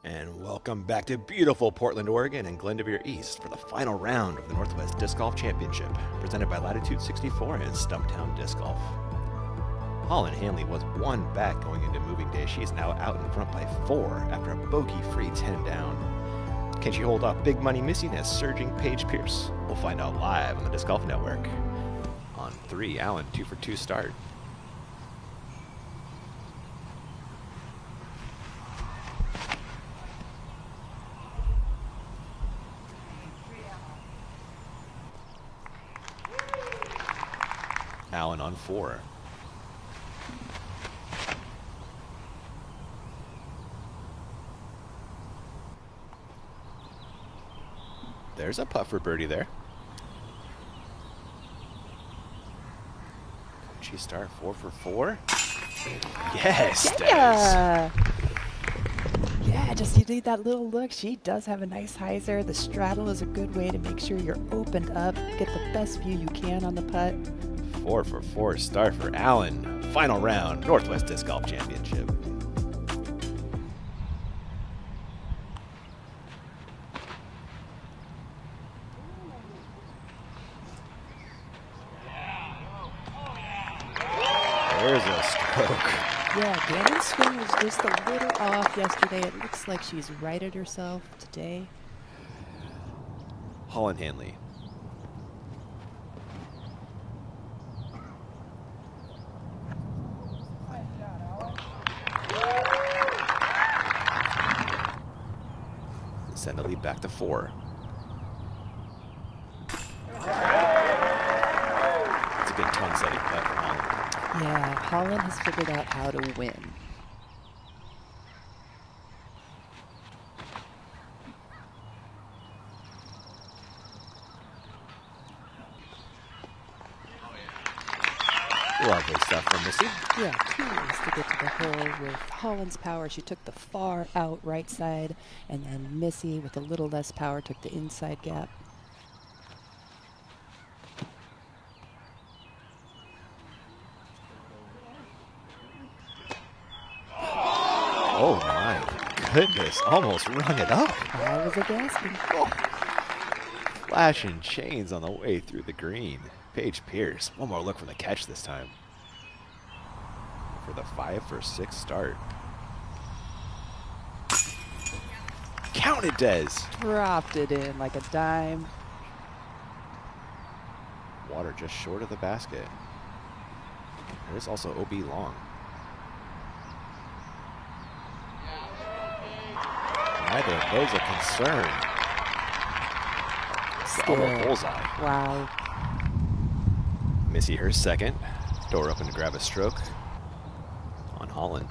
And welcome back to beautiful Portland, Oregon and Glendoveer East for the final round of the Northwest Disc Golf Championship, presented by Latitude 64º and Stumptown Disc Golf. Holland Hanley was one back going into moving day. She is now out in front by 4 after a bogey-free 10 down. Can she hold off big money missiness surging Paige Pierce? We'll find out live on the Disc Golf Network. On 3, Allen, 2 for 2 start. Allen on 4. There's a putt for birdie there. Could she start 4 for 4? Yes, yeah. Yeah, just you need that little look. She does have a nice hyzer. The straddle is a good way to make sure you're opened up, get the best view you can on the putt. 4 for 4 start for Allen. Final round, Northwest Disc Golf Championship. There's a stroke. Yeah, Gannon's swing was just a little off yesterday. It looks like she's righted herself today. Holland Hanley. Send the lead back to 4. It's a good tone-setting putt for Holland. Yeah, Holland has figured out how to win. Lovely stuff from Missy. Yeah, 2 ways to get to the hole. With Holland's power, she took the far out right side, and then Missy, with a little less power, took the inside gap. Oh my goodness, almost rung it up. I was gasping. Oh. Flashing chains on the way through the green. Paige Pierce, one more look from the catch this time. For the 5 for 6 start. Count it, Des. Dropped it in like a dime. Water just short of the basket. There's also OB long. Neither of those a concern. Still. Bullseye. Wow. Missy her second. Door open to grab a stroke on Holland.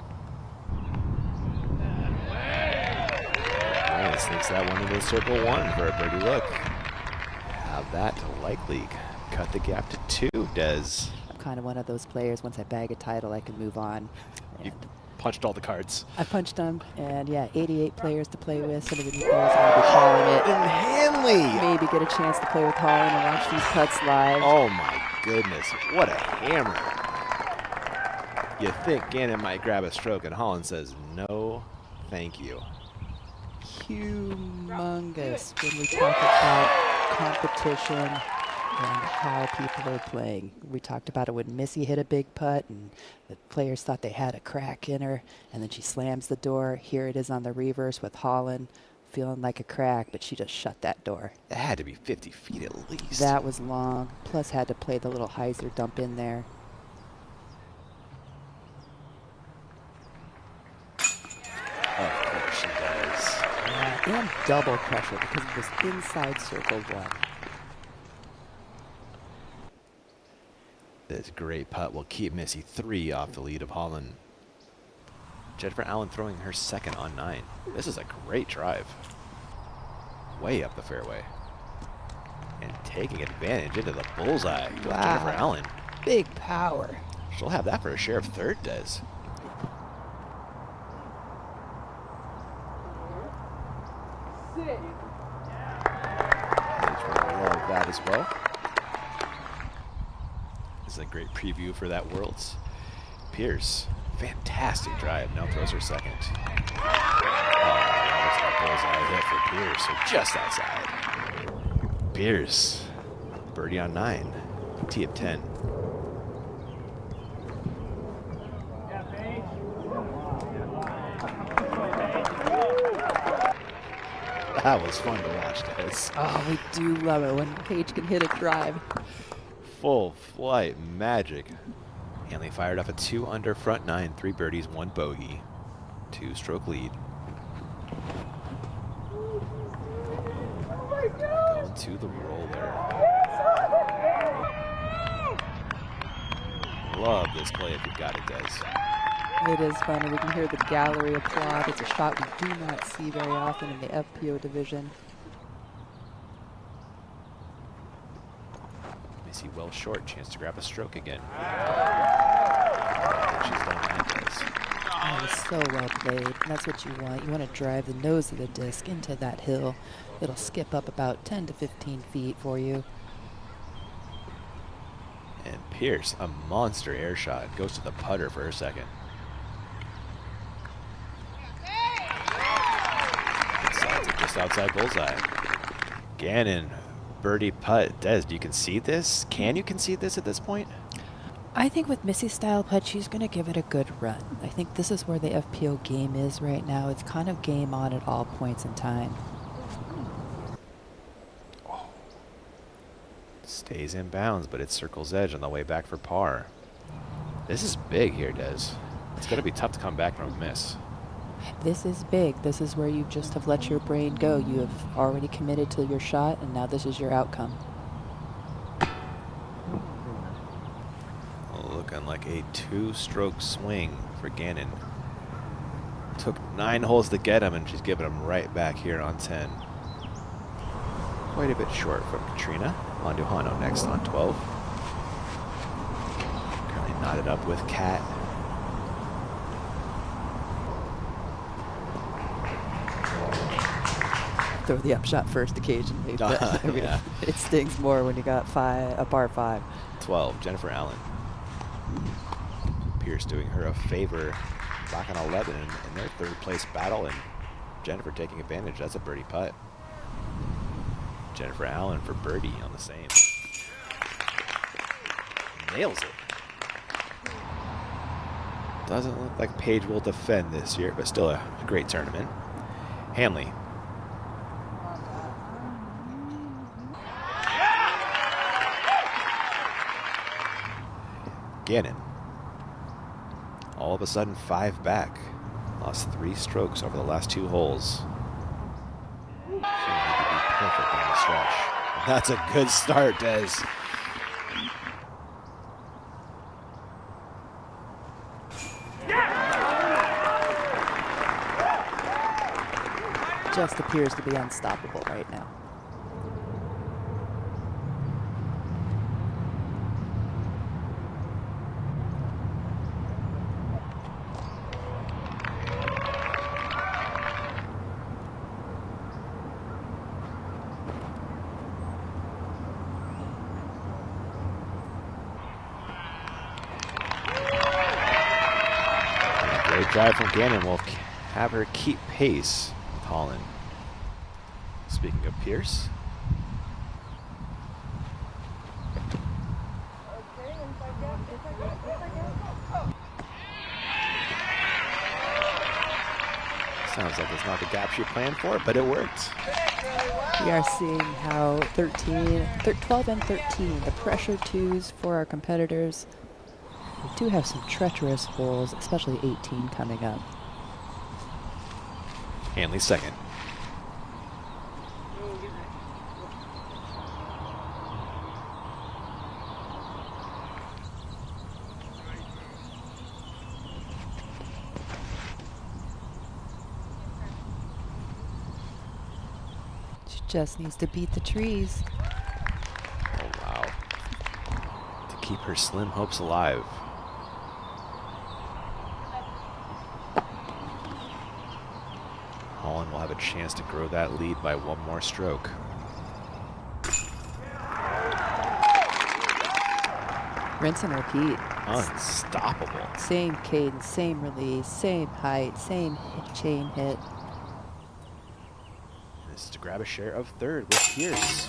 And sneaks that one into circle 1 for a birdie look. Have that to likely cut the gap to 2, Des. I'm kind of one of those players, once I bag a title, I can move on. You punched all the cards. I punched them, and yeah, 88 players to play with. Some of the new players are going to be calling it. And Hanley! Maybe get a chance to play with Holland and watch these putts live. Oh my goodness, what a hammer. You think Gannon might grab a stroke, and Holland says, no, thank you. Humongous when we talk about competition and how people are playing. We talked about it when Missy hit a big putt and the players thought they had a crack in her, and then she slams the door. Here it is on the reverse with Holland feeling like a crack, but she just shut that door. That had to be 50 feet at least. That was long, plus had to play the little hyzer dump in there. Of course she does. Yeah, and double pressure because of this inside circle 1. This great putt will keep Missy 3 off the lead of Holland. Jennifer Allen throwing her second on 9. This is a great drive. Way up the fairway. And taking advantage into the bullseye. Wow. Jennifer Allen. Big power. She'll have that for a share of 3rd, Des. Love that as well. This is a great preview for that Worlds. Pierce, fantastic drive. Now throws her second. Pierce are just outside. Pierce, birdie on 9, tee of 10. That was fun to watch, Des. Oh, we do love it when Paige can hit a drive. Full flight magic. Hanley fired off a 2 under front 9, 3 birdies, 1 bogey, 2-stroke lead. Going to the roller. Love this play if you've got it, Des. It is fun, and we can hear the gallery applaud. It's a shot we do not see very often in the FPO division. Missy well short, chance to grab a stroke again. She's done that, Des. Oh, it's so well played. And that's what you want. You want to drive the nose of the disc into that hill. It'll skip up about 10 to 15 feet for you. And Pierce, a monster air shot, goes to the putter for her second. Sides it just outside bullseye. Gannon, birdie putt. Des, you concede this? Can you concede this at this point? I think with Missy's style putt, she's going to give it a good run. I think this is where the FPO game is right now. It's kind of game on at all points in time. Stays in bounds, but it circles edge on the way back for par. This is big here, Des. It's going to be tough to come back from a miss. This is big. This is where you just have let your brain go. You have already committed to your shot, and now this is your outcome. Looking like a 2-stroke swing for Gannon. Took 9 holes to get him, and she's giving him right back here on 10. Quite a bit short from Katrina. Monduhano next on 12. Currently knotted up with Kat. Throw the upshot first occasionally, but I mean, yeah. it stings more when you got a par 5. 12, Jennifer Allen. Pierce doing her a favor back on 11 in their third place battle, and Jennifer taking advantage. That's a birdie putt. Jennifer Allen for birdie on the same. Nails it. Doesn't look like Paige will defend this year, but still a great tournament. Hanley. Gannon. All of a sudden 5 back. Lost 3 strokes over the last 2 holes. She needed to be perfect on the stretch. And that's a good start, Des. Just appears to be unstoppable right now. Great drive from Gannon will have her keep pace with Holland. Speaking of Pierce. Sounds like it's not the gap she planned for, but it worked. We are seeing how 12 and 13, the pressure twos for our competitors. We do have some treacherous holes, especially 18 coming up. Hanley second. She just needs to beat the trees. Oh, wow. To keep her slim hopes alive. Holland will have a chance to grow that lead by 1 more stroke. Rinse and repeat. Unstoppable. Same cadence, same release, same height, same chain hit. This is to grab a share of third with Pierce.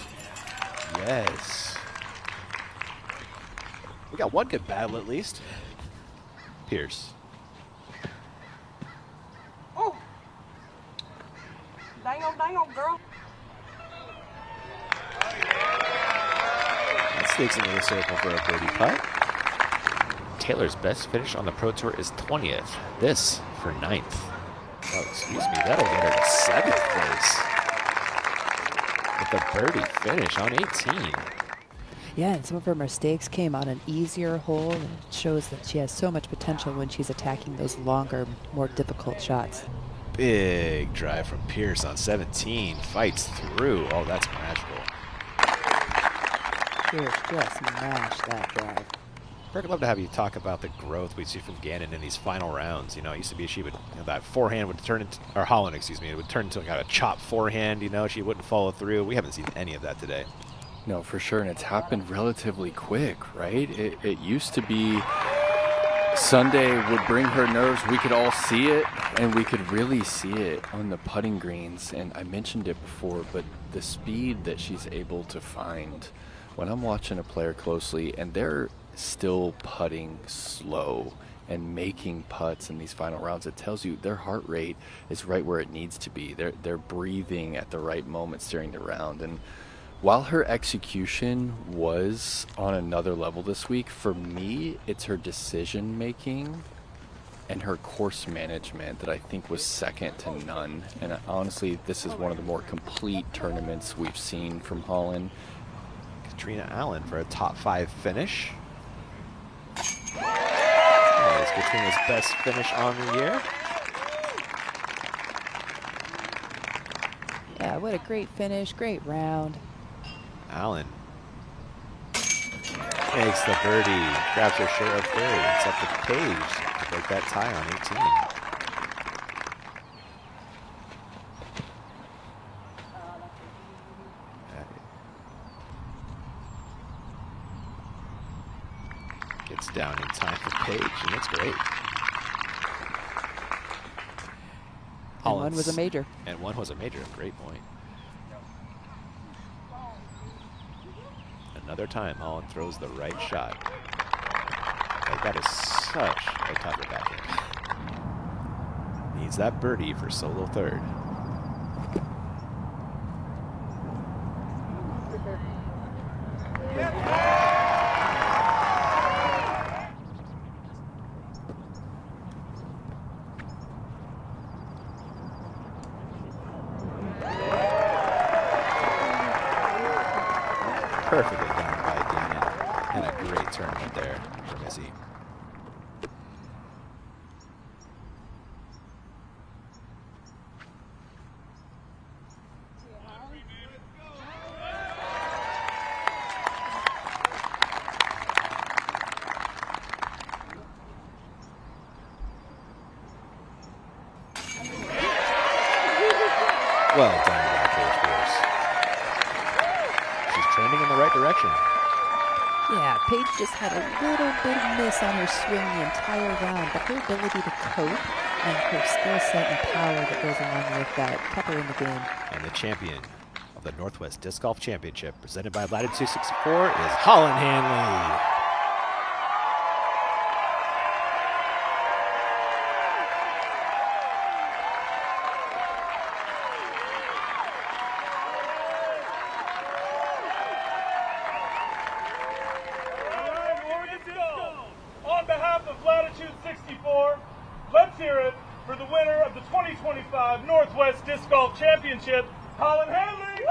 Yes. We got one good battle at least. Pierce. Oh! Dang on, girl. That sneaks into the circle for a birdie putt. Taylor's best finish on the Pro Tour is 20th. This for 9th. Oh, excuse me, that'll get her to 7th place. With the birdie finish on 18. Yeah, and some of her mistakes came on an easier hole. And it shows that she has so much potential when she's attacking those longer, more difficult shots. Big drive from Pierce on 17. Fights through. Oh, that's magical. Pierce just mashed that drive. I'd love to have you talk about the growth we see from Gannon in these final rounds. You know, it used to be she would, that forehand would turn into, or Holland, excuse me, it would turn into kind of a chop forehand. She wouldn't follow through. We haven't seen any of that today. No, for sure, and it's happened relatively quick, right? It used to be Sunday would bring her nerves. We could all see it, and we could really see it on the putting greens. And I mentioned it before, but the speed that she's able to find when I'm watching a player closely, and they're still putting slow and making putts in these final rounds, it tells you their heart rate is right where it needs to be. They're breathing at the right moments during the round. And while her execution was on another level this week, for me, it's her decision making and her course management that I think was second to none. And honestly, this is one of the more complete tournaments we've seen from Holland. Katrina Allen for a top 5 finish. That is Katrina's best finish on the year. Yeah, what a great finish, great round. Allen makes the birdie, grabs her share of third. It's up to Paige to break that tie on 18. Gets down in time for Paige, and it's great. And one was a major. And one was a major. Great point. Another time, Holland throws the right shot. Like, that is such a tougher backhand. Needs that birdie for solo third. Perfectly done by Gannon, and a great tournament there for Missy. Well done by Paige Pierce. She's trending in the right direction. Yeah, Paige just had a little bit of miss on her swing the entire round, but her ability to cope and her skill set and power that goes along with that kept her in the game. And the champion of the Northwest Disc Golf Championship, presented by Latitude 64, is Holland Hanley. On behalf of Latitude 64, let's hear it for the winner of the 2025 Northwest Disc Golf Championship, Holland Hanley!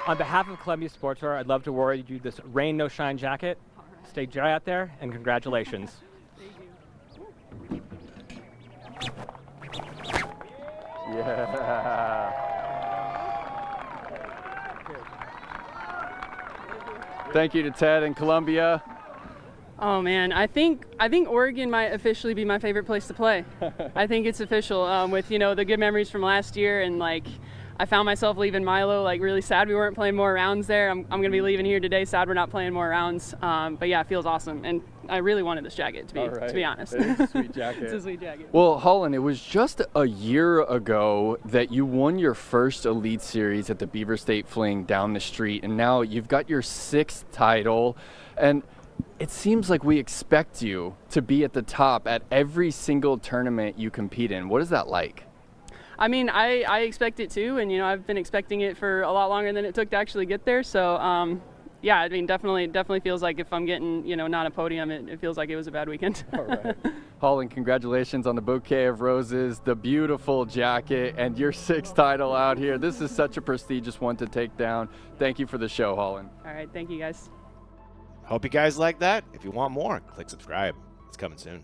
On behalf of Columbia Sportswear, I'd love to award you this Rain No Shine jacket. Stay dry out there, and congratulations. Yeah. Thank you to Ted and Columbia. Oh man, I think Oregon might officially be my favorite place to play. I think it's official with the good memories from last year, and I found myself leaving Milo like really sad we weren't playing more rounds there. I'm going to be leaving here today sad we're not playing more rounds. But yeah, it feels awesome. And I really wanted this jacket, to be honest. It is a sweet jacket. It's a sweet jacket. Well, Holland, it was just a year ago that you won your first Elite Series at the Beaver State Fling down the street, and now you've got your 6th title. And it seems like we expect you to be at the top at every single tournament you compete in. What is that like? I mean, I expect it too, and I've been expecting it for a lot longer than it took to actually get there. So, yeah, I mean, definitely feels like if I'm getting, not a podium, it feels like it was a bad weekend. All right. Holland, congratulations on the bouquet of roses, the beautiful jacket, and your 6th title out here. This is such a prestigious one to take down. Thank you for the show, Holland. All right, thank you guys. Hope you guys like that. If you want more, click subscribe. It's coming soon.